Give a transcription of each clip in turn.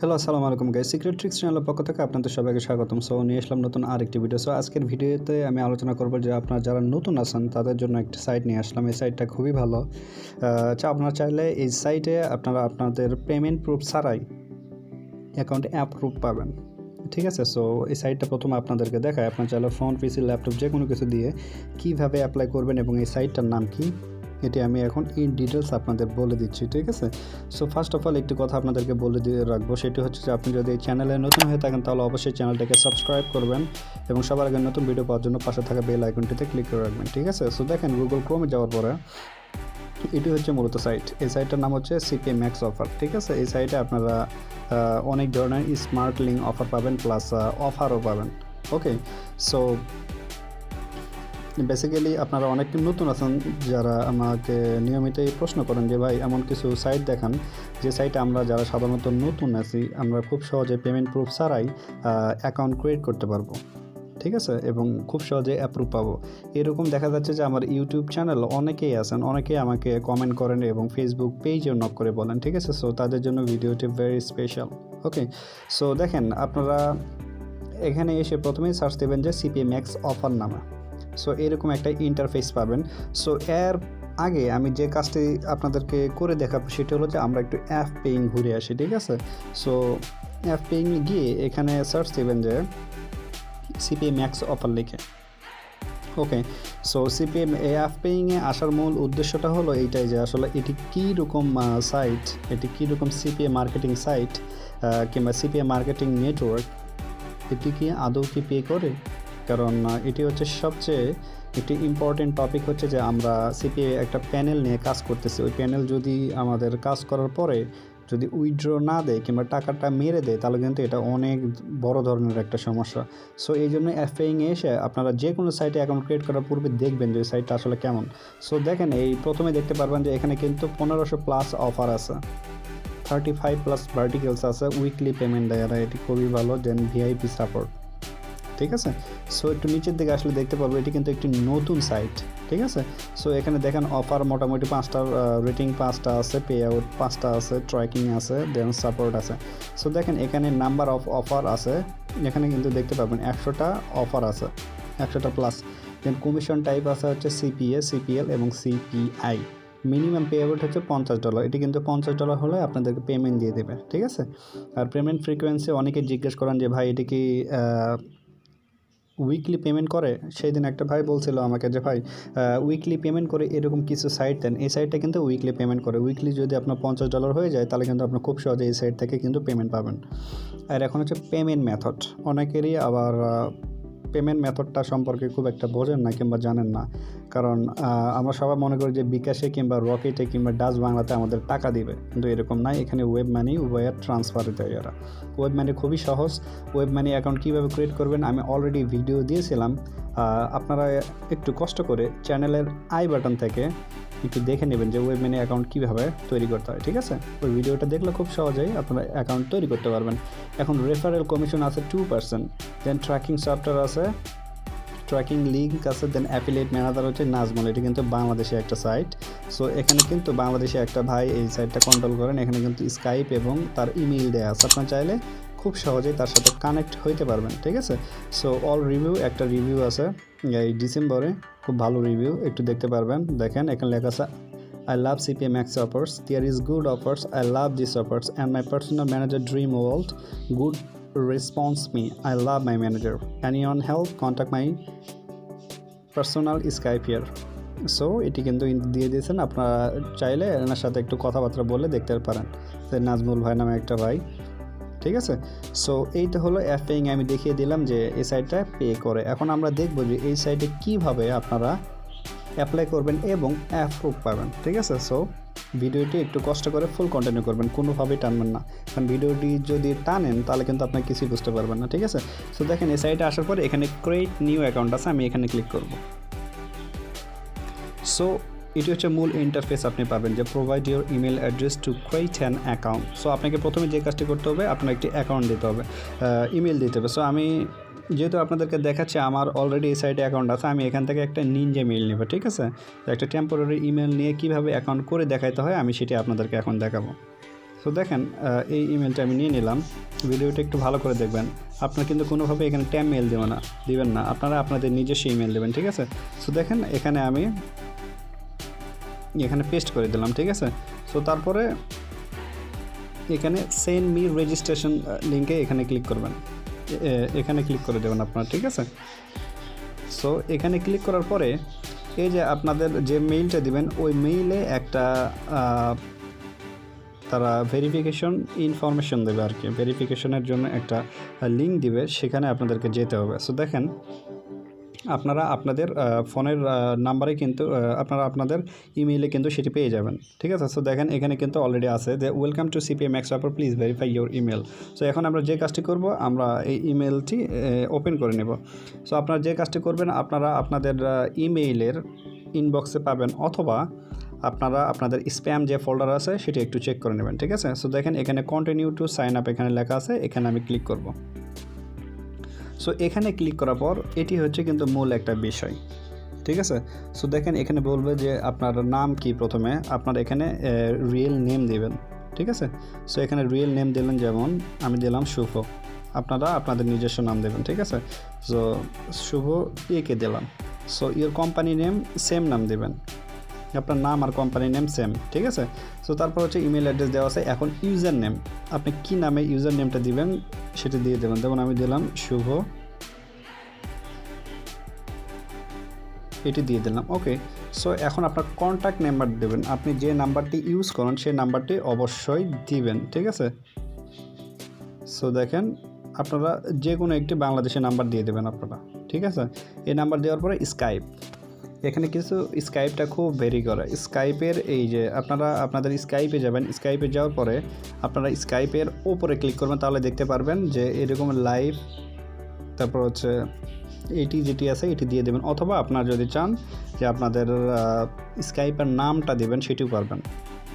Hello আসসালামু আলাইকুম guys, secret tricks চ্যানেলের পক্ষ থেকে আপনাদের সবাইকে স্বাগতম। সো নিয়ে আসলাম নতুন আরেকটি ভিডিও। সো আজকের ভিডিওতে আমি আলোচনা করব যে আপনারা যারা নতুন আছেন তাদের জন্য একটা সাইট নিয়ে আসলাম। এই সাইটটা খুবই ভালো। আপনারা চাইলে এই সাইটে আপনারা আপনাদের পেমেন্ট প্রুফ ছাড়াই অ্যাকাউন্টে অ্যাপ্রুভ পাবেন। ঠিক আছে, সো এই সাইটটা প্রথমে আপনাদেরকে দেখায়। আপনার চাইলে ফোন, পিসি, ল্যাপটপ যে কোনো কিছু দিয়ে কীভাবে অ্যাপ্লাই করবেন এবং এই সাইটটার নাম কি এটি আমি এখন ইন ডিটেলস আপনাদের বলে দিচ্ছি। ঠিক আছে, সো ফার্স্ট অফ অল একটি কথা আপনাদেরকে বলে দিয়ে রাখবো, সেটি হচ্ছে যে আপনি যদি এই চ্যানেলে নতুন হয়ে থাকেন তাহলে অবশ্যই চ্যানেলটাকে সাবস্ক্রাইব করবেন এবং সবার আগে নতুন ভিডিও পাওয়ার জন্য পাশে থাকা বেল আইকনটিতে ক্লিক করে রাখবেন। ঠিক আছে, সো দেখেন গুগল ক্রোমে যাওয়ার পরে এটি হচ্ছে মূলত সাইট। এই সাইটটার নাম হচ্ছে CPA Max Offer। ঠিক আছে, এই সাইটে আপনারা অনেক ধরনের স্মার্ট লিঙ্ক অফার পাবেন, প্লাস অফারও পাবেন। ওকে, সো বেসিক্যালি আপনারা অনেক নতুন আছেন যারা আমাকে নিয়মিতই প্রশ্ন করেন যে ভাই এমন কিছু সাইট দেখান যে সাইটে আমরা যারা সাধারণত নতুন আছি আমরা খুব সহজে পেমেন্ট প্রুফ ছাড়াই অ্যাকাউন্ট ক্রিয়েট করতে পারবো। ঠিক আছে, এবং খুব সহজে অ্যাপ্রুভ পাবো। এরকম দেখা যাচ্ছে যে আমার ইউটিউব চ্যানেল অনেকেই আছেন, অনেকেই আমাকে কমেন্ট করেন এবং ফেসবুক পেজেও নক করে বলেন। ঠিক আছে, সো তাদের জন্য ভিডিওটি ভেরি স্পেশাল। ওকে, সো দেখেন আপনারা এখানে এসে প্রথমেই সার্চ দেবেন যে CPA Max অফার নামে। সো এরকম একটা ইন্টারফেস পাবেন। সো এর আগে আমি যে কাজটি আপনাদেরকে করে দেখাবো সেটা হলো যে আমরা একটু অ্যাপ পেইং ঘুরে আসি। ঠিক আছে, সো অ্যাপ পেইং গিয়ে এখানে সার্চ দেবেন যে CPA Max অফার লিখে। ওকে, সো CPA অ্যাপ পেইংয়ে আসার মূল উদ্দেশ্যটা হলো এইটাই যে আসলে এটি কী রকম সাইট, এটি কী রকম CPA মার্কেটিং সাইট কিংবা CPA মার্কেটিং নেটওয়ার্ক, এটি কি আদৌ কি পে করে। কারণ এটি হচ্ছে সবচেয়ে একটি ইম্পর্টেন্ট টপিক হচ্ছে যে আমরা CPA একটা প্যানেল নিয়ে কাজ করতেছি। ওই প্যানেল যদি আমাদের কাজ করার পরে যদি উইথড্র না দেয় কিংবা টাকাটা মেরে দেয় তাহলে কিন্তু এটা অনেক বড় ধরনের একটা সমস্যা। সো এই জন্য অ্যাপেইংয়ে এসে আপনারা যে কোনো সাইটে অ্যাকাউন্ট ক্রিয়েট করার পূর্বে দেখবেন যে সাইটটা আসলে কেমন। সো দেখেন এই প্রথমে দেখতে পারবেন যে এখানে কিন্তু 1500+ অফার আছে, 35+ ভার্টিকেলস আছে, উইকলি পেমেন্ট দেয় এরা, এটি খুবই ভালো। দেন VIP সাপোর্ট। ঠিক আছে, সো একটু নিচের দিকে আসলে দেখতে পারবো এটি কিন্তু একটি নতুন সাইট। ঠিক আছে, সো এখানে দেখেন অফার মোটামুটি 5টার রেটিং 5টা আছে, পে আউট 5টা আছে, ট্র্যাকিং আছে, দেন সাপোর্ট আছে। সো দেখেন এখানে নাম্বার অফ অফার আছে, এখানে কিন্তু দেখতে পাবেন 100টা অফার আছে, 100টা প্লাস। দেন কমিশন টাইপ আছে হচ্ছে CPA, CPL এবং CPI। মিনিমাম পে আউট হচ্ছে $50। এটি কিন্তু $50 হলে আপনাদেরকে পেমেন্ট দিয়ে দেবে। ঠিক আছে, আর পেমেন্ট ফ্রিকোয়েন্সি অনেকে জিজ্ঞেস করেন যে ভাই এটি কি উইকলি পেমেন্ট করে। সেই দিন একটা ভাই বলছিল আমাকে যে ভাই উইকলি পেমেন্ট করে এরকম কিছু সাইট দেন। এই সাইটটা কিন্তু উইকলি পেমেন্ট করে। উইকলি যদি আপনার $50 হয়ে যায় তাহলে কিন্তু আপনার খুব সহজে এই সাইট থেকে কিন্তু পেমেন্ট পাবেন। আর এখন হচ্ছে পেমেন্ট মেথড। অনেকেরই আবার পেমেন্ট মেথডটা সম্পর্কে খুব একটা বোঝেন না কিংবা জানেন না। কারণ আমরা সবাই মনে করি যে বিকাশে কিংবা রকেটে কিংবা ডাচ বাংলাতে আমাদের টাকা দিবে, কিন্তু এরকম নাই। এখানে ওয়েব মানি ওয়ার ট্রান্সফার দেয় এরা। ওয়েব মানি খুবই সহজ। ওয়েব মানি অ্যাকাউন্ট কীভাবে ক্রিয়েট করবেন আমি অলরেডি ভিডিও দিয়েছিলাম। আপনারা একটু কষ্ট করে চ্যানেলের আই বাটন থেকে একটু দেখে নেবেন যে ওয়েব মানি অ্যাকাউন্ট কীভাবে তৈরি করতে হয়। ঠিক আছে, ওই ভিডিওটা দেখলে খুব সহজেই আপনারা অ্যাকাউন্ট তৈরি করতে পারবেন। এখন রেফারেল কমিশন আছে 2%, দেন ট্র্যাকিং সফটওয়্যার আছে, ট্র্যাকিং লিঙ্ক আছে, দেন অ্যাফিলিয়েট ম্যানেজার হচ্ছে নাজমল। এটি কিন্তু বাংলাদেশে একটা সাইট। সো এখানে কিন্তু বাংলাদেশে একটা ভাই এই সাইটটা কন্ট্রোল করেন। এখানে কিন্তু স্কাইপ এবং তার ইমেইল দেওয়া আছে, আপনার চাইলে খুব সহজেই তার সাথে কানেক্ট হইতে পারবেন। ঠিক আছে, সো অল রিভিউ একটা রিভিউ আছে এই ডিসেম্বরে, খুব ভালো রিভিউ, একটু দেখতে পারবেন। দেখেন এখানে লেখা আছে I love CPA Max Offers, there is good offers, I love these offers and my personal manager dream world, good response me, I love my manager, anyone help contact my personal Skype here. So এটি কিন্তু দিয়ে দিয়েছেন, আপনারা চাইলে এনার সাথে একটু কথাবার্তা বলে দেখতে পারেন। নাজমুল ভাই নামে একটা ভাই। ঠিক আছে, সো এইটা হলো অ্যাপেইং। আমি দেখিয়ে দিলাম যে এই সাইটটা পে করে। এখন আমরা দেখব যে এই সাইটে কীভাবে আপনারা অ্যাপ্লাই করবেন এবং অ্যাপ্রুভ পাবেন। ঠিক আছে, সো ভিডিওটি একটু কষ্ট করে ফুল কন্টিনিউ করবেন, কোনোভাবেই টানবেন না। কারণ ভিডিওটি যদি টানেন তাহলে কিন্তু আপনি কিছুই বুঝতে পারবেন না। ঠিক আছে, সো দেখেন এই সাইটে আসার পরে এখানে ক্রিয়েট নিউ অ্যাকাউন্ট আছে, আমি এখানে ক্লিক করব। সো এটি হচ্ছে মূল ইন্টারফেস। আপনি পাবেন যে provide your email address to create an account. So আপনাকে প্রথমে যে কাজটি করতে হবে আপনার একটি অ্যাকাউন্ট দিতে হবে, ইমেল দিতে হবে। সো আমি যেহেতু আপনাদেরকে দেখাচ্ছি আমার অলরেডি এই সাইটে অ্যাকাউন্ট আছে, আমি এখান থেকে একটা নিনজা মেইল নেব। ঠিক আছে, একটা টেম্পোরারি ইমেল নিয়ে কীভাবে অ্যাকাউন্ট করে দেখাইতে হয় আমি সেটি আপনাদেরকে এখন দেখাবো। সো দেখেন এই ইমেলটা আমি নিয়ে নিলাম। ভিডিওটা একটু ভালো করে দেখবেন। আপনারা কিন্তু কোনোভাবে এখানে ট্যাম মেল দিবেন না, আপনারা আপনাদের নিজস্ব ইমেল দেবেন, ঠিক আছে। সো দেখেন এখানে আমি এখানে পেস্ট করে দিলাম, ঠিক আছে। সো তারপরে এখানে সেন্ড মি রেজিস্ট্রেশন লিঙ্কে এখানে ক্লিক করবেন, এখানে ক্লিক করে দেবেন আপনারা, ঠিক আছে। সো এখানে ক্লিক করার পরে এই যে আপনাদের যে মেইলটা দিবেন ওই মেইলে একটা তারা ভেরিফিকেশন ইনফরমেশন দেবে আর কি, ভেরিফিকেশনের জন্য একটা লিঙ্ক দিবে, সেখানে আপনাদেরকে যেতে হবে। সো দেখেন আপনারা আপনাদের ফোনের নাম্বারে কিন্তু আপনারা আপনাদের ইমেইলে কিন্তু সেটি পেয়ে যাবেন, ঠিক আছে। সো দেখেন এখানে কিন্তু অলরেডি আছে যে welcome to CPA Max Offers, please verify your email. So এখন আমরা যে কাজটি করব, আমরা এই ইমেলটি ওপেন করে নেব। সো আপনারা যে কাজটি করবেন, আপনারা আপনাদের ইমেইলের ইনবক্সে পাবেন, অথবা আপনারা আপনাদের স্প্যাম যে ফোল্ডার আছে সেটি একটু চেক করে নেবেন, ঠিক আছে। সো দেখেন এখানে কন্টিনিউ টু সাইন আপ এখানে লেখা আছে, এখানে আমি ক্লিক করব। সো এখানে ক্লিক করার পর এটি হচ্ছে কিন্তু মূল একটা বিষয়, ঠিক আছে। সো দেখেন এখানে বলবে যে আপনার নাম কি, প্রথমে আপনার এখানে রিয়েল নেম দিবেন, ঠিক আছে। সো এখানে রিয়েল নেম দিলেন, যেমন আমি দিলাম শুভ, আপনারা আপনাদের নিজস্ব নাম দেবেন, ঠিক আছে। সো শুভ একে দিলাম। So your company name same নাম দেবেন, আপনার নাম আর কোম্পানি নেম সেম, ঠিক আছে। সো তারপর হচ্ছে ইমেল অ্যাড্রেস দেওয়া আছে। এখন ইউজার নেম, আপনি কী নামে ইউজার নেমটা দিবেন সেটা দিয়ে দেবেন, যেমন আমি দিলাম শুভ, এটি দিয়ে দিলাম, ওকে। সো এখন আপনার কন্ট্যাক্ট নাম্বার দেবেন, আপনি যে নাম্বারটি ইউজ করেন সেই নাম্বারটি অবশ্যই দিবেন, ঠিক আছে। সো দেখেন আপনারা যে কোনো একটি বাংলাদেশের নাম্বার দিয়ে দেবেন আপনারা, ঠিক আছে। এই নাম্বার দেওয়ার পরে স্কাইপ, এখানে কিছু স্কাইপটা খুব ভেরি করে। স্কাইপের এই যে আপনারা আপনাদের স্কাইপে যাবেন, স্কাইপে যাওয়ার পরে আপনারা স্কাইপের ওপরে ক্লিক করবেন, তাহলে দেখতে পারবেন যে এরকম লাইভ, তারপর হচ্ছে এটি যেটি আছে এটি দিয়ে দেবেন, অথবা আপনারা যদি চান যে আপনাদের স্কাইপের নামটা দেবেন সেটিও পারবেন,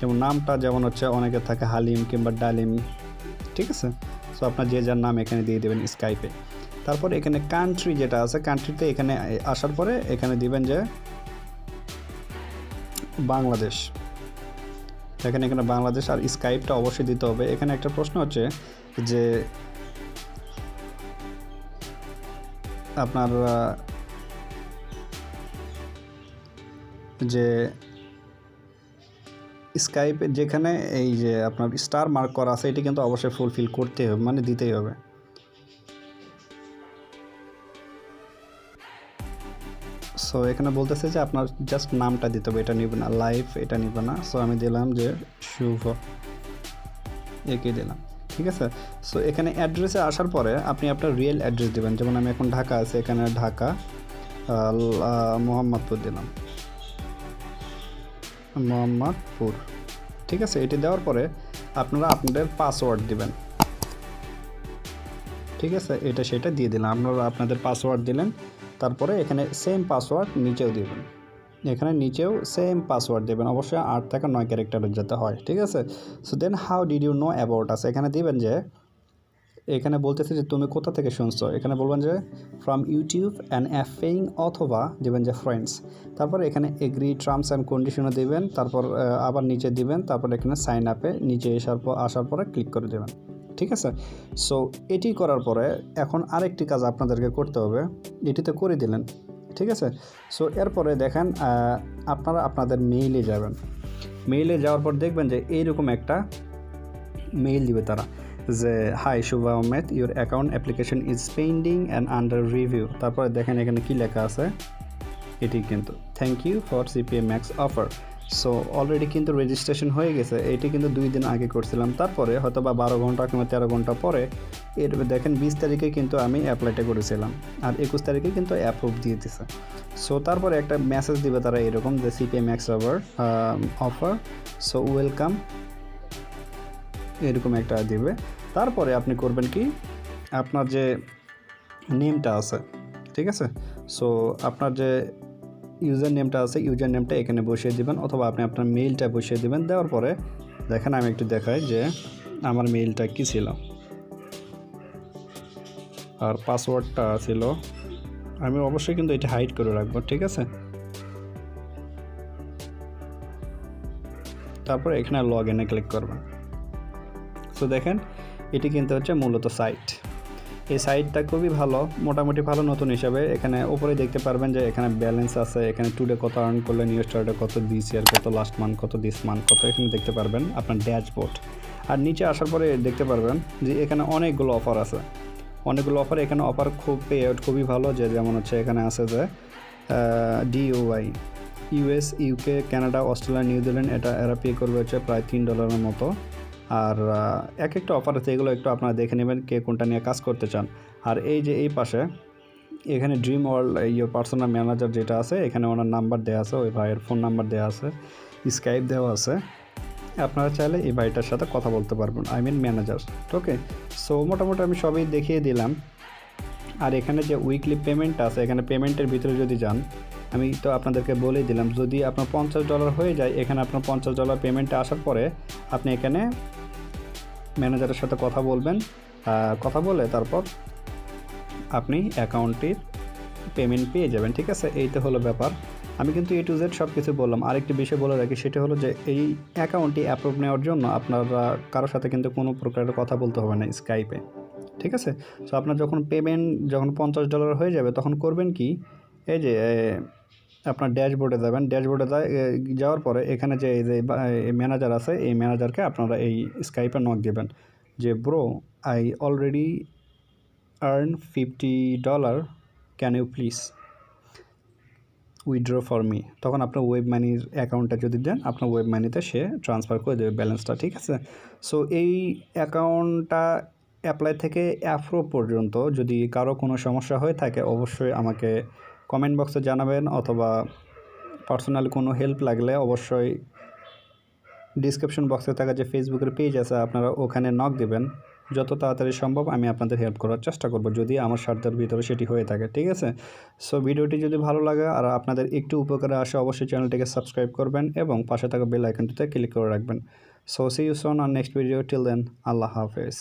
যেমন নামটা যেমন হচ্ছে অনেকের থাকে হালিম কিংবা ডালিম, ঠিক আছে। সো আপনার যে যার নাম এখানে দিয়ে দেবেন স্কাইপে। তারপর এখানে কান্ট্রি যেটা আছে, কান্ট্রিতে এখানে আসার পরে এখানে দিবেন যে বাংলাদেশ, দেখেন এখানে বাংলাদেশ, আর স্কাইপটা অবশ্যই দিতে হবে। এখানে একটা প্রশ্ন হচ্ছে যে আপনার যে স্কাইপে যেখানে এই যে আপনার স্টার মার্ক করা আছে এটি কিন্তু অবশ্যই ফুলফিল করতে হবে, মানে দিতেই হবে। সো এখানে বলতেছে যে আপনার জাস্ট নামটা দিতে হবে, এটা নিবে না, লাইভ এটা নিবে না। সো আমি দিলাম যে শুভ, একে দিলাম, ঠিক আছে। সো এখানে অ্যাড্রেসে আসার পরে আপনি আপনার রিয়েল অ্যাড্রেস দেবেন, যেমন আমি এখন ঢাকা আছে, এখানে ঢাকা মোহাম্মদপুর দিলাম, মোহাম্মদপুর, ঠিক আছে। এটি দেওয়ার পরে আপনারা আপনাদের পাসওয়ার্ড দিবেন, ঠিক আছে, এটা সেটা দিয়ে দিলাম, আপনারা আপনাদের পাসওয়ার্ড দিলেন। তারপরে এখানে সেম পাসওয়ার্ড নিচেও দেবেন, এখানে নিচেও সেম পাসওয়ার্ড দেবেন, অবশ্যই 8 থেকে 9 ক্যারেক্টারের যেতে হয়, ঠিক আছে। So then how did you know about us, এখানে দিবেন যে এখানে বলতেছে যে তুমি কোথা থেকে শুনছো, এখানে বলবেন যে ফ্রম ইউটিউব অ্যান্ড অ্যাফেইং, অথবা দেবেন যে ফ্রেন্ডস। তারপর এখানে এগ্রি টার্মস অ্যান্ড কন্ডিশনও দেবেন, তারপর আবার নিচে দিবেন, তারপর এখানে সাইন আপে নিচে আসার পরে ক্লিক করে দেবেন, ঠিক আছে। সো এটি করার পরে এখন আরেকটি কাজ আপনাদেরকে করতে হবে, এটিতে করে দিলেন, ঠিক আছে। সো এরপরে দেখেন আপনারা আপনাদের মেইলে যাবেন, মেইলে যাওয়ার পর দেখবেন যে এইরকম একটা মেইল দিবে তারা, যে hi Shuvo Ahmed, your account application is pending and under review. তারপরে দেখেন এখানে কি লেখা আছে, এটি কিন্তু thank you for CPA Max Offer। So already কিন্তু রেজিস্ট্রেশন হয়ে গেছে, এটি কিন্তু 2 দিন আগে করছিলাম, তারপরে হয়তো বা 12 ঘন্টা কিংবা 13 ঘন্টা পরে এর দেখেন 20 তারিখে কিন্তু আমি অ্যাপ্লাইটা করেছিলাম, আর 21 তারিখে কিন্তু অ্যাপ্রুভ দিয়ে দিছে। সো তারপরে একটা মেসেজ দিবে তারা এরকম যে CPA Max offer, so welcome, এরকম একটা দিবে। তারপরে আপনি করবেন কি, আপনার যে নেমটা আছে, ঠিক আছে। সো আপনার যে ইউজার নেমটা আছে, ইউজার নেমটা এখানে বসিয়ে দিবেন, অথবা আপনি আপনার মেইলটা বসিয়ে দিবেন। দেওয়ার পরে দেখেন আমি একটু দেখাই যে আমার মেইলটা কি ছিল, আর পাসওয়ার্ডটা ছিল, আমি অবশ্যই কিন্তু এটা হাইড করে রাখবো, ঠিক আছে। তারপর এখানে লগ ইনে ক্লিক করবেন, সো দেখেন এটি কিন্তু হচ্ছে মূলত সাইট। এই সাইটটা খুবই ভালো, মোটামুটি ভালো নতুন হিসাবে। এখানে উপরে দেখতে পারবেন যে এখানে ব্যালেন্স আছে, এখানে টুডে কত আর্ন করলেন, ইয়েস্টারডে কত, দিস ইয়ার কত, লাস্ট মান্থ কত, দিস মান্থ কত, এখানে দেখতে পারবেন আপনার ড্যাশবোর্ড। আর নিচে আসার পরে দেখতে পারবেন যে এখানে অনেকগুলো অফার আছে, অনেকগুলো অফার। এখানে অফার খুব পে আউট খুবই ভালো, যে যেমন হচ্ছে এখানে আছে যে DOI, US, UK, Canada, Australia, New Zealand, এরা পে করবে হচ্ছে প্রায় $3 মতো। আর এক একটা অফার আছে, এগুলো একটু আপনারা দেখে নেবেন কে কোনটা নিয়ে কাজ করতে চান। আর এই যে এই পাশে এখানে dream world your personal manager যেটা আছে, এখানে ওনার নাম্বার দেওয়া আছে, ওই ভাইয়ের ফোন নাম্বার দেওয়া আছে, স্কাইপ দেওয়া আছে। আপনারা চাইলে এই ভাইটার সাথে কথা বলতে পারবেন, I mean manager. Okay, so মোটামুটি আমি সবই দেখিয়ে দিলাম। আর এখানে যে উইকলি পেমেন্ট আছে, এখানে পেমেন্টের ভিতরে যদি যান, আমি তো আপনাদেরকে বলেই দিলাম, যদি আপনার $50 হয়ে যায়, এখানে আপনার $50 পেমেন্টে আসার পরে আপনি এখানে ম্যানেজারের সাথে কথা বলবেন, কথা বলে তারপর আপনি অ্যাকাউন্টটির পেমেন্ট পেয়ে যাবেন। ঠিক আছে, এই তো হলো ব্যাপার। আমি কিন্তু A to Z সব কিছু বললাম। আরেকটি বিষয় বলে রাখি, সেটা হলো যে এই অ্যাকাউন্টটি অ্যাপ্রুভ নেওয়ার জন্য আপনারা কারোর সাথে কিন্তু কোনো প্রকারের কথা বলতে হবে না স্কাইপে। ঠিক আছে, সো আপনার যখন পেমেন্ট যখন $50 হয়ে যাবে, তখন করবেন কি, এই যে আপনার ড্যাশবোর্ডে যাবেন। ড্যাশবোর্ডে যাওয়ার পরে এখানে যে এই যে ম্যানেজার আছে, এই ম্যানেজারকে আপনারা এই স্কাইপে নক দেবেন যে bro, I already earn $50, can you please withdraw for me. তখন আপনার ওয়েব মানির অ্যাকাউন্টটা যদি দেন, আপনার ওয়েব মানিতে সে ট্রান্সফার করে দেবে ব্যালেন্সটা। ঠিক আছে, সো এই অ্যাকাউন্টটা অ্যাপ্লাই থেকে অ্যাপ্রুভ পর্যন্ত যদি কারো কোনো সমস্যা হয়ে থাকে, অবশ্যই আমাকে কমেন্ট বক্সে জানাবেন, অথবা পার্সোনালি কোনো হেল্প লাগলে অবশ্যই ডিসক্রিপশন বক্সে থাকা যে ফেসবুকের পেজ আছে, আপনারা ওখানে নক দেবেন। যত তাড়াতাড়ি সম্ভব আমি আপনাদের হেল্প করার চেষ্টা করব, যদি আমার সাধ্যের ভিতরে সেটি হয়ে থাকে। ঠিক আছে, সো ভিডিওটি যদি ভালো লাগে আর আপনাদের একটু উপকারে আসে, অবশ্যই চ্যানেলটিকে সাবস্ক্রাইব করবেন এবং পাশে থাকা বেল আইকনটিতে ক্লিক করে রাখবেন। So see you soon on next video, till then, আল্লাহ হাফেজ।